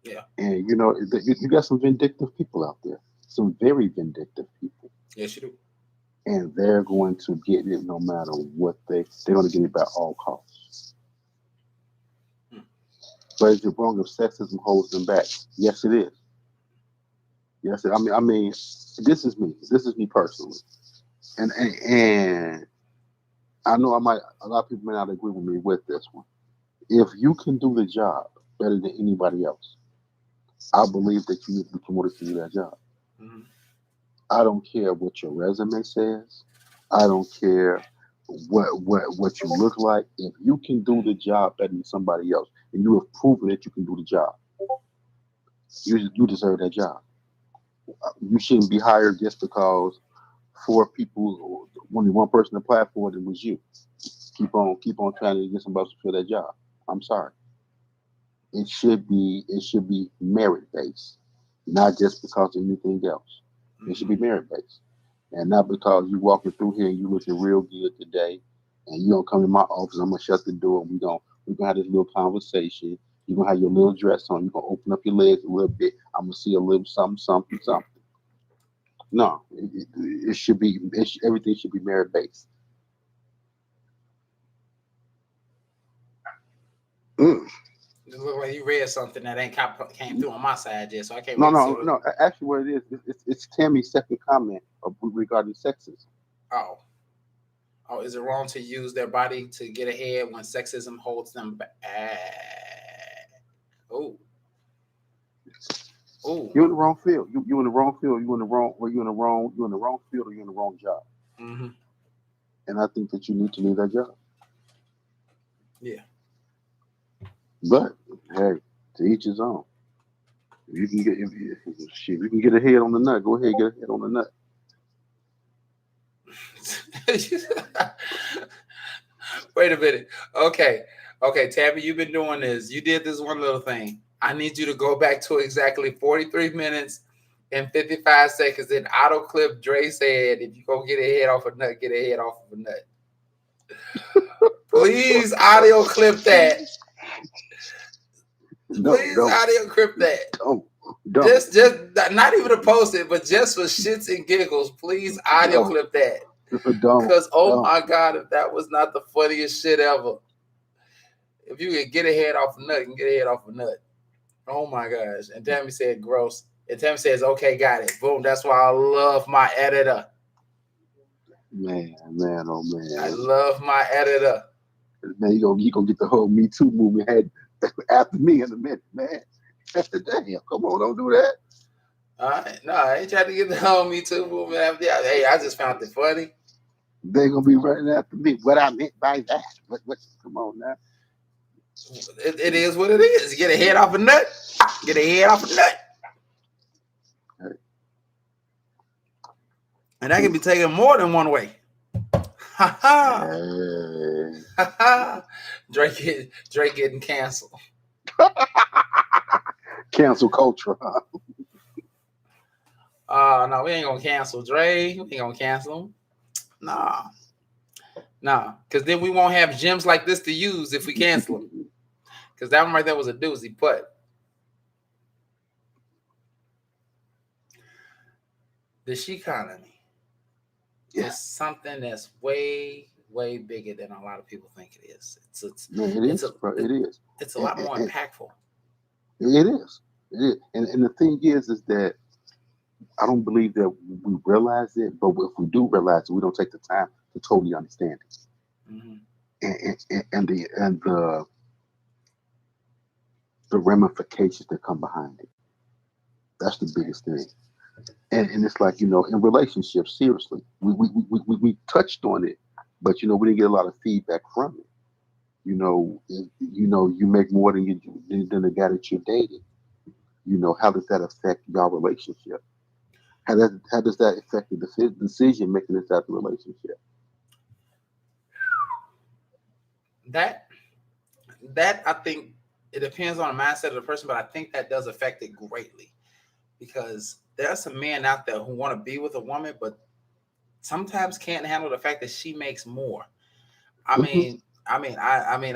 Yeah. And you got some vindictive people out there, some very vindictive people, Yes, you do. and they're going to get it no matter what they're going to get it by all costs. Hmm. But is it wrong if sexism holds them back? Yes, it is. Yes, I mean, this is me. This is me personally, and I know a lot of people may not agree with me with this one. If you can do the job better than anybody else, I believe that you need to be promoted to do that job. Mm-hmm. I don't care what your resume says. I don't care what you look like. If you can do the job better than somebody else, and you have proven that you can do the job, you deserve that job. You shouldn't be hired just because four people, only one person applied for it, it was you. Keep on trying to get somebody to fill that job. I'm sorry. It should be merit based, not just because of anything else. It should Mm-hmm. be merit based, and not because you walking through here and you looking real good today, and you don't come in my office. I'm gonna shut the door. And we're gonna have this little conversation. You're gonna have your little dress on. You're gonna open up your legs a little bit. I'm gonna see a little something, something, something. No, it should be. Everything should be merit based. Mm. It look like you read something that ain't came through on my side yet, so I can't No, wait to see no, what. no. Actually, what it is, it's Tammy's second comment regarding sexism. Oh, oh, is it wrong to use their body to get ahead when sexism holds them back? Oh, oh. You're in the wrong field. You in the wrong field. You in the wrong. Or you in the wrong field, or you in the wrong job. Mm-hmm. And I think that you need to leave that job. Yeah. But hey, to each his own. If you can get shit, if you can get ahead on the nut. Go ahead, get ahead on the nut. Wait a minute. Okay. Okay, Tabby, you've been doing this. You did this one little thing. I need you to go back to exactly 43 minutes and 55 seconds. Then auto clip Dre said, if you go get a head off a nut, get a head off of a nut. Please audio clip that. No, Please don't, audio clip that. don't, Just not even to post it, but just for shits and giggles, please audio don't, clip that. don't, Because oh don't. my god, if that was not the funniest shit ever. If you could get a head off a nut, you can get a head off a nut. Oh my gosh. And Tammy said gross. And Tammy says, okay, got it. Boom. That's why I love my editor. Man, oh I man, love my editor. man, you gonna get the whole Me Too movement head after me in a minute, man. Damn, come on, don't do that. All right. No, I ain't trying to get the whole Me Too movement after y'all. Hey, I just found it funny. They're gonna be running after me. What I meant by that? What? Come on now. It is what it is. Get a head off a nut. Get a head off a nut. Hey, And that can be taken more than one way. Ha ha. hey. Ha ha. Drake getting canceled. Cancel culture. Huh? No, we ain't gonna cancel Dre. We ain't gonna cancel him. Nah. Nah. Cause then we won't have gems like this to use if we cancel him. Cause that one right there was a doozy. But the SHEconomy is something that's way, way bigger than a lot of people think it is. Man, it It's a is, bro. It is. it's a lot more impactful. It is. It is. And the thing is that I don't believe that we realize it, but if we do realize it, we don't take the time to totally understand it, Mm-hmm. and the ramifications that come behind it. That's the biggest thing. And it's like, in relationships, seriously, we touched on it, but we didn't get a lot of feedback from it. You make more than the guy that you're dating. How does that affect your relationship? How does that affect the decision making inside the relationship? That that I think it depends on the mindset of the person, but I think that does affect it greatly because there are some men out there who want to be with a woman, but sometimes can't handle the fact that she makes more. I Hmm. mean,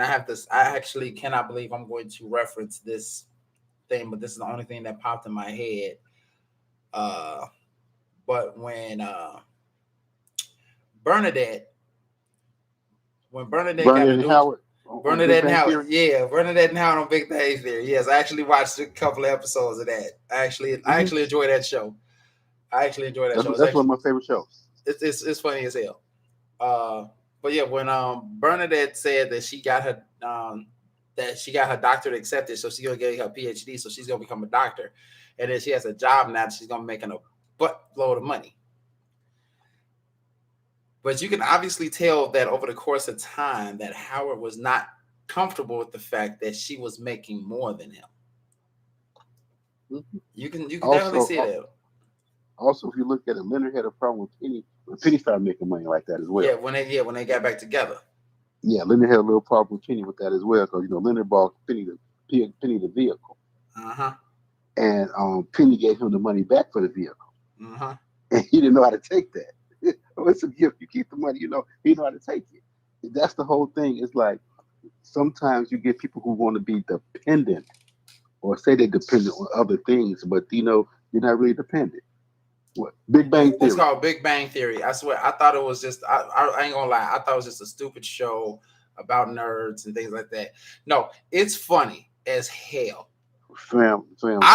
I have this. I actually cannot believe I'm going to reference this thing, but this is the only thing that popped in my head. Uh, but Bernadette, when Bernadette got Bernard a and dude, Howard on Big Bernadette and Bang Howard, Theory. yeah, Bernadette and Howard on Big Things there. Yes, I actually watched a couple of episodes of that. I Hmm. actually enjoy that show. I actually enjoy that That's show. It's that's actually one of my favorite shows. it's funny as hell. Uh, but yeah, when Bernadette said that she got her doctorate accepted, so she's gonna get her PhD, so she's gonna become a doctor, and then she has a job now. She's gonna be making a buttload of money. But you can obviously tell that over the course of time that Howard was not comfortable with the fact that she was making more than him. Hmm. You can definitely Also, see that. if you look at it, Leonard had a problem with Penny when Penny started making money like that as Yeah, well. when they got back together. Yeah, Leonard had a little problem with Penny with that as well because Leonard bought Penny the vehicle, Uh huh. and Penny gave him the money back for the vehicle, Uh huh. and he didn't know how to take that. Oh, it's a gift. You keep the money. He know how to take it. That's the whole thing. It's like sometimes you get people who want to be dependent or say they're dependent on other things, but you're not really dependent. What? Big Bang It's Theory. called Big Bang Theory. I swear, I thought it was just. I ain't gonna lie. I thought it was just a stupid show about nerds and things like that. No, it's funny as hell. Fam,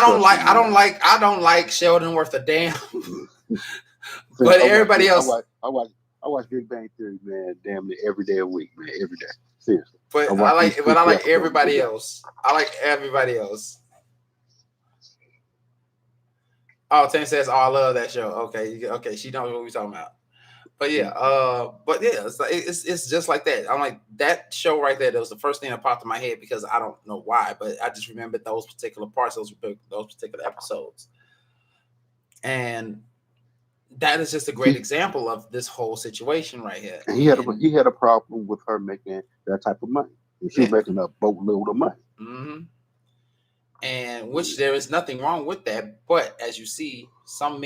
trust me, I man. don't like. I don't like Sheldon worth a damn. Fam, But everybody else. I watch Big Bang Theory, man, damn near every day a week, man, every day. Seriously. I But watch at least two, I three like episodes a everybody day. else. I like everybody else. Oh, Tanya says, "Oh, I love that show." Okay, okay, she knows what we're talking about. But yeah, Mhm. it's like it's just like that. I'm like that show right there. That was the first thing that popped in my head because I don't know why, but I just remembered those particular parts, those particular episodes, and that is just a great See, example of this whole situation right here. and And he had a problem with her making that type of money. And she was yeah, making a boatload of money. hmm and which there is nothing wrong with that. But as you see, some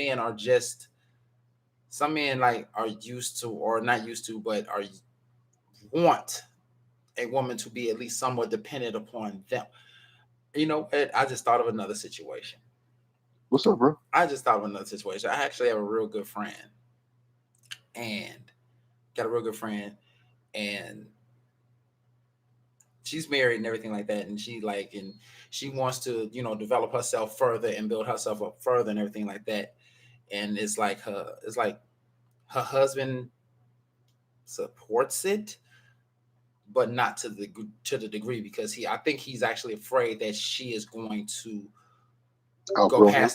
men like are used to or not used to, but are want a woman to be at least somewhat dependent upon them. You know what? I just thought of another situation. What's up, bro? I just thought of another situation. I actually have a real good friend and got a real good friend and she's married and everything like that. And she wants to, develop herself further and build herself up further and everything like that. And it's like her husband supports it, but not to the degree because I think he's actually afraid that she is going to Outgrow him.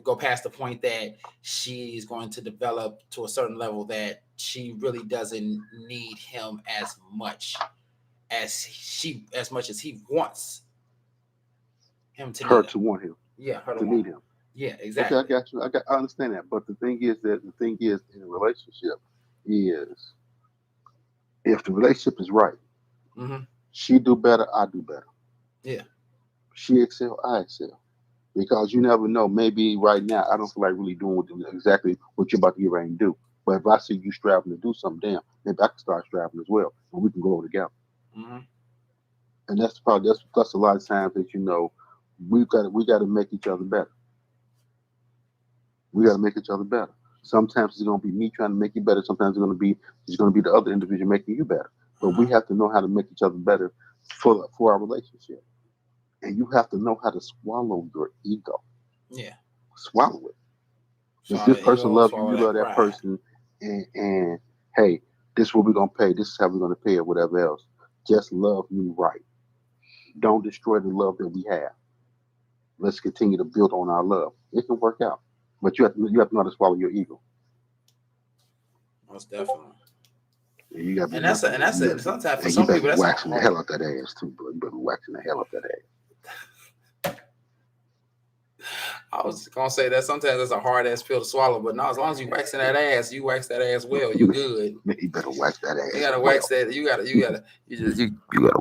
Go past the point that she's going to develop to a certain level that she really doesn't need him as much as he wants him to Her need him. to want him. Yeah, her To need him. Yeah, exactly. Okay, I got you. I understand that. But the thing is in a relationship is if the relationship is right, Mm-hmm. she do better, I do better. Yeah. She excel, I excel. Because you never know. Maybe right now I don't feel like really doing exactly what you're about to get ready to do. But if I see you striving to do something, damn, maybe I can start striving as well, and we can go together. Mm-hmm. And that's a lot of times that we got to make each other better. We got to make each other better. Sometimes it's gonna be me trying to make you better. Sometimes it's gonna be the other individual making you better. But we have to know how to make each other better for our relationship. And you have to know how to swallow your ego. Yeah. Swallow it. If Swallow this person loves you, you love that pride. person, and hey, this is what we're gonna pay. This is how we're gonna pay it. Whatever else, just love me right. Don't destroy the love that we have. Let's continue to build on our love. It can work out, but you have to know how to swallow your ego. Most definitely. And you got to be. And that's it. Sometimes for some you people, better that's be waxing the hell out that ass too, bro. You better be waxing the hell out that ass. I was gonna say that sometimes that's a hard ass pill to swallow, but no, as long as you waxing that ass, you wax that ass well, you good. You better wax that ass. You gotta wax that. You gotta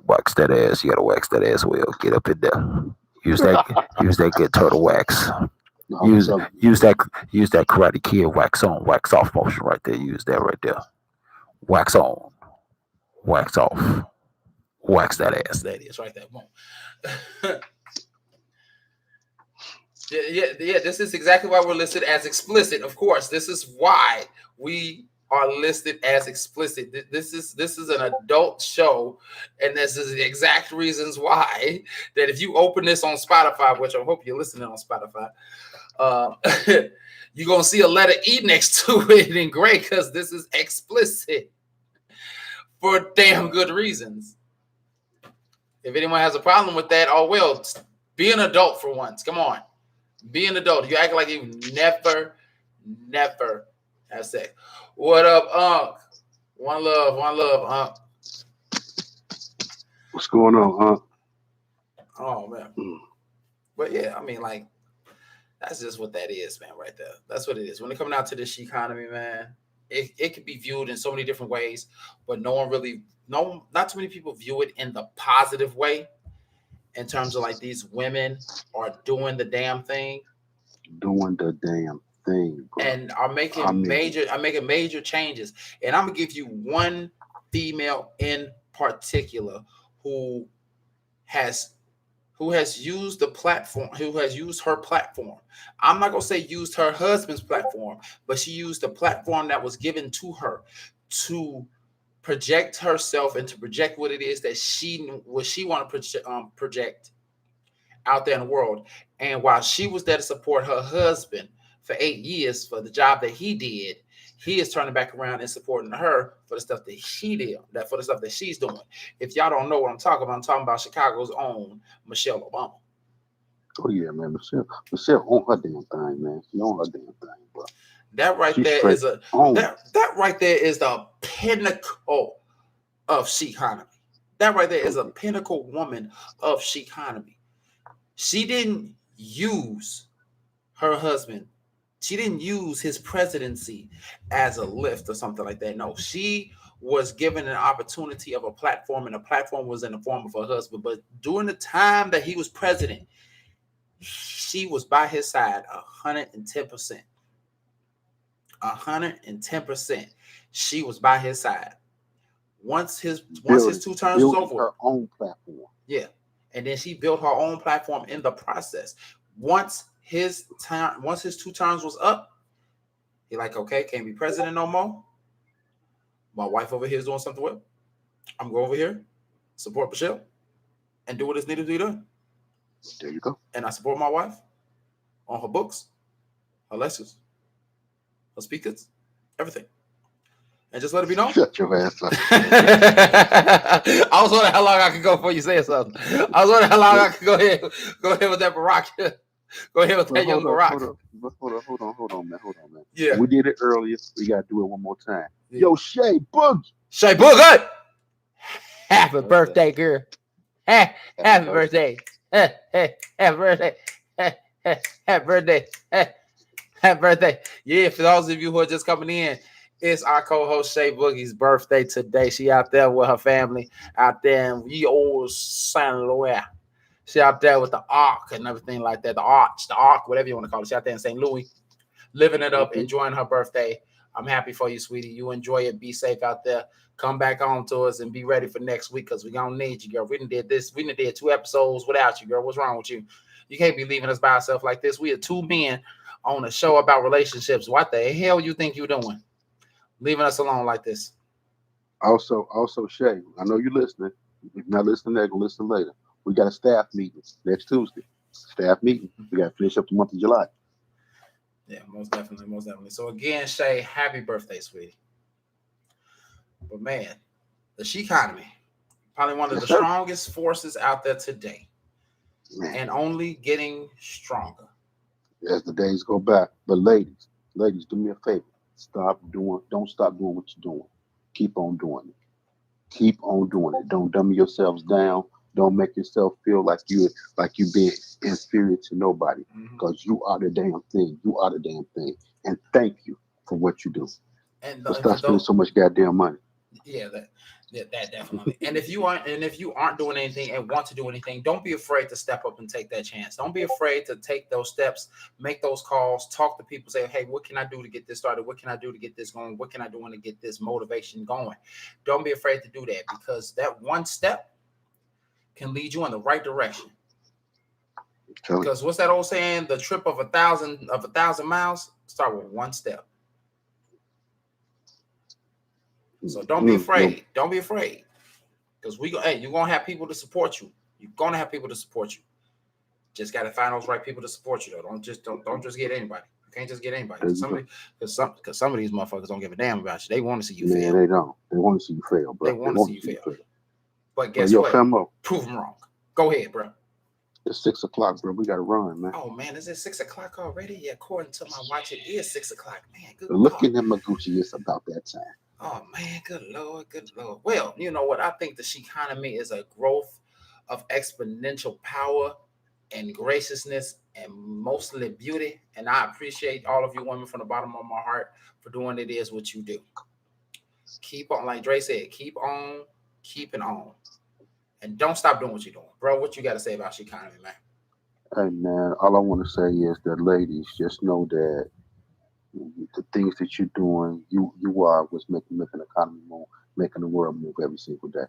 wax that ass. You gotta wax that ass well. Get up in there. Use that good turtle wax. No, use that Karate Kid wax on, wax off motion right there. Use that right there. Wax on, wax off, wax that ass. That is right there. Yeah. This is exactly why we're listed as explicit. Of course, this is why we are listed as explicit. This is an adult show, and this is the exact reasons why that if you open this on Spotify, which I hope you're listening on Spotify, you're gonna see a letter E next to it in gray because this is explicit for damn good reasons. If anyone has a problem with that, oh well, be an adult for once. Come on. Be an adult. You act like you never have sex. What up, Unc? One love, Unc. What's going on, Unc? Oh, man. But yeah, I mean, like, that's just what that is, man, right there. That's what it is. When it comes down to this SHEconomy, man, it can be viewed in so many different ways, but not too many people view it in the positive way. In terms of like these women are doing the damn thing, bro. And are making major changes. And I'm gonna give you one female in particular who has used the platform, who has used her platform. I'm not gonna say used her husband's platform, but she used the platform that was given to her to project herself and to project what it is that she want to project out there in the world. And while she was there to support her husband for 8 years for the job that he did, he is turning back around and supporting her for the stuff that he did, for the stuff that she's doing. If y'all don't know what I'm talking about Chicago's own Michelle Obama. Oh yeah, man, Michelle on her damn thing, man. She on her damn thing, bro. That right there is that right there is the pinnacle of SHEconomy. That right there is a pinnacle woman of SHEconomy. She didn't use her husband. She didn't use his presidency as a lift or something like that. No, she was given an opportunity of a platform, and the platform was in the form of her husband. But during the time that he was president, she was by his side 110%. 110%. She was by his side. Once his 2 terms was over, her own platform. Yeah, and then she built her own platform in the process. Once his 2 terms was up, he like, okay, can't be president no more. My wife over here is doing something well. I'm going over here, support Michelle, and do what is needed to be done. There you go. And I support my wife on her books, her lessons, her speakers, everything. And just let it be known. Shut your ass up. I was wondering how long I could go before you say something. I was wondering how long I could go ahead with that Barack. Go ahead with But that young Barack. hold on, man. Yeah. We did it earlier. We gotta do it one more time. Yeah. Yo, Shay Boogie. Shay Boogie. Happy That's that. birthday, girl. Happy birthday. Happy birthday. Happy birthday. Happy birthday. Yeah, for those of you who are just coming in, it's our co-host Shay Boogie's birthday today. She out there with her family out there in ye old Saint Louis. She out there with the ark and everything like that. The ark, whatever you want to call it. She out there in St. Louis, living it up, enjoying her birthday. I'm happy for you, sweetie. You enjoy it. Be safe out there. Come back on to us and be ready for next week because we're going to need you, girl. We done did this. We done did 2 episodes without you, girl. What's wrong with you? You can't be leaving us by ourselves like this. We are 2 men on a show about relationships. What the hell you think you're doing? Leaving us alone like this. Also, Shay, I know you're listening. If you're not listening, they're gonna listen later. We got a staff meeting next Tuesday. Staff meeting. We got to finish up the month of July. Yeah, most definitely. So again, Shay, happy birthday, sweetie. But man, the SHEconomy, probably one of the strongest forces out there today, and only getting stronger as the days go by. But ladies, do me a favor. Don't stop doing what you're doing. Keep on doing it. Keep on doing it. Don't dumb yourselves down. Don't make yourself feel like you being inferior to nobody. Because you are the damn thing. You are the damn thing. And thank you for what you do. And but stop spending so much goddamn money. Yeah, that definitely. And if you aren't doing anything and want to do anything, don't be afraid to step up and take that chance. Don't be afraid to take those steps, make those calls, talk to people, say, hey, what can I do to get this started? What can I do to get this going? What can I do to get this motivation going? Don't be afraid to do that because that one step can lead you in the right direction. Because what's that old saying? The trip of a thousand miles start with one step. So don't be afraid. Don't be afraid. Because you're gonna have people to support you. You're gonna have people to support you. Just gotta find those right people to support you though. Don't just get anybody. You can't just get anybody. Because some of these motherfuckers don't give a damn about you. They want to see you fail. They don't. They want to see you fail, bro. They want to see you fail. But guess what? Famo, prove them wrong. Go ahead, bro. It's 6 o'clock, bro. We gotta run, man. Oh man, is it 6 o'clock already? Yeah, according to my watch, it is 6 o'clock. Man, good. Looking at Maguchi, it's about that time. Oh man, good lord. Well, you know what? I think the SHEconomy is a growth of exponential power and graciousness and mostly beauty. And I appreciate all of you women from the bottom of my heart for doing it is what you do. Keep on, like Dre said, keep on keeping on. And don't stop doing what you're doing. Bro, what you got to say about SHEconomy, man? Hey man, all I want to say is that ladies, just know that the things that you're doing, you are what's making the economy move, making the world move every single day.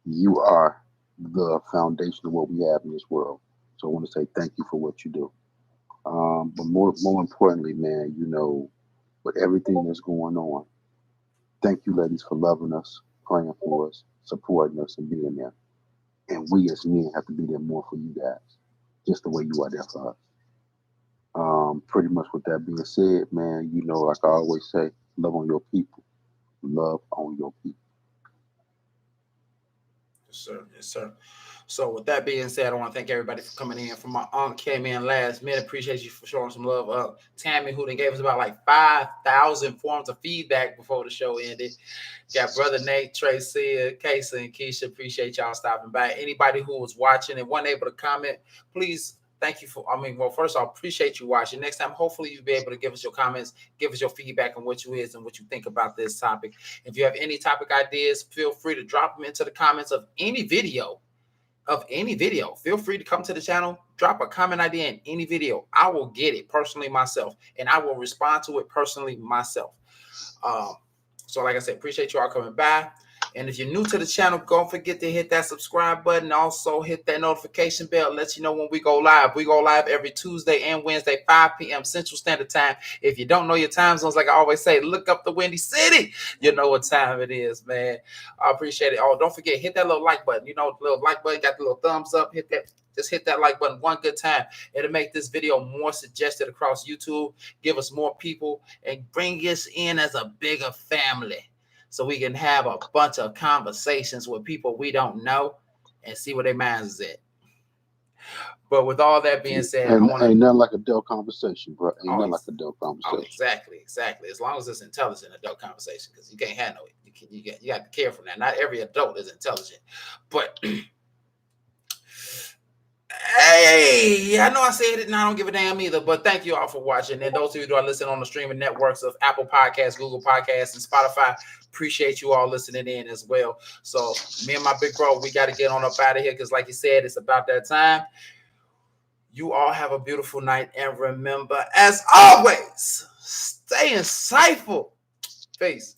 You are the foundation of what we have in this world. So I want to say thank you for what you do. But more importantly, man, you know, with everything that's going on, thank you, ladies, for loving us, praying for us, supporting us, and being there. And we as men have to be there more for you guys, just the way you are there for us. Pretty much with that being said, man, you know, like I always say, love on your people. Love on your people. Yes, sir. So with that being said, I want to thank everybody for coming in. From my aunt came in last minute. Appreciate you for showing some love. Tammy, who then gave us about like 5,000 forms of feedback before the show ended. Got brother Nate, Tracy, Casey, and Keisha. Appreciate y'all stopping by. Anybody who was watching and wasn't able to comment, please. Thank you for, first of all, appreciate you watching. Next time, hopefully you'll be able to give us your comments, give us your feedback on what you is and what you think about this topic. If you have any topic ideas, feel free to drop them into the comments of any video. Feel free to come to the channel, drop a comment idea in any video. I will get it personally myself, and I will respond to it personally myself. So like I said, appreciate you all coming by. And if you're new to the channel, don't forget to hit that subscribe button. Also hit that notification bell. It lets you know when we go live. We go live every Tuesday and Wednesday, 5 p.m. Central Standard Time. If you don't know your time zones, like I always say, look up the Windy City. You know what time it is, man. I appreciate it. Oh, don't forget, hit that little like button. You know, the little like button, got the little thumbs up. Hit that. Just hit that like button one good time. It'll make this video more suggested across YouTube, give us more people, and bring us in as a bigger family. So we can have a bunch of conversations with people we don't know and see where their minds is at. But with all that being said, and I want to. ain't nothing like adult conversation, bro. Ain't Oh, nothing like adult oh, conversation. exactly. As long as it's intelligent adult conversation, because you can't handle it. You got to care from that. Not every adult is intelligent, but hey, I know I said it and I don't give a damn either, but thank you all for watching. And those of you who are listening on the streaming networks of Apple Podcasts, Google Podcasts, and Spotify, appreciate you all listening in as well. So me and my big bro, we got to get on up out of here because like you said, it's about that time. You all have a beautiful night. And remember, as always, stay insightful. Peace.